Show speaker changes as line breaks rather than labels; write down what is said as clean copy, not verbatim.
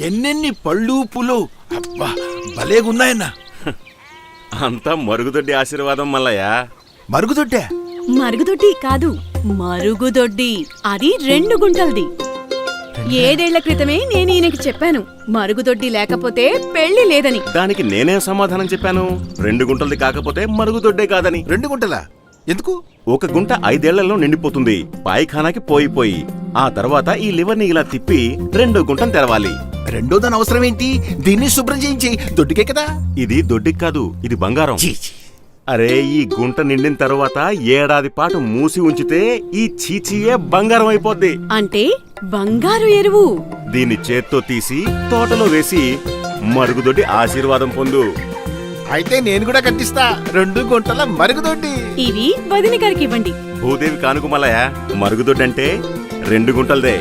ఎన్నెన్ని పళ్ళు పూలు అబ్బా భలేగున్నాయన్నా.
అంతా మరుగుదొడ్డి ఆశీర్వాదం మల్లయ్య.
మరుగుదొడ్డే?
మరుగుదొడ్డి కాదు, మరుగుదొడ్డి. అది 2 గుంటలది. 7 ఏళ్ల క్రితమే నేను ఈయనకి చెప్పాను, మరుగుదొడ్డి లేకపోతే పెళ్లి లేదని.
దానికి నేనేం సమాధానం చెప్పాను? 2 గుంటలది కాకపోతే మరుగుదొడ్డే కాదని.
2 గుంటలా? ఎందుకు?
1 గుంట 5 ఏళ్లలో నిండిపోతుంది, పాయిఖానాకి పోయి. ఆ తర్వాత ఈ లివర్ని ఇలా తిప్పి 2 గుంటను తెరవాలి.
రెండో దాని అవసరం ఏంటి? దీన్ని శుభ్రం చేయించి దొడ్డికే కదా.
ఇది దొడ్డికి కాదు, ఇది బంగారం.
చీ, చీ.
అరే, ఈ గుంట నిండిన తర్వాత ఏడాది పాటు మూసి ఉంచితే ఈ చీచీయే బంగారం అయిపోద్ది.
అంటే బంగారు ఎరువు.
దీన్ని చేత్తో తీసి తోటలో వేసి మరుగుదొడ్డి ఆశీర్వాదం పొందు.
అయితే నేను కూడా కట్టిస్తా 2 గుంటల మరుగుదొడ్డి.
ఇవి వదిన గారికి ఇవ్వండి.
భూదేవి కానుకమలయ. మరుగుదొడ్డంటే 2 గుంటలదే.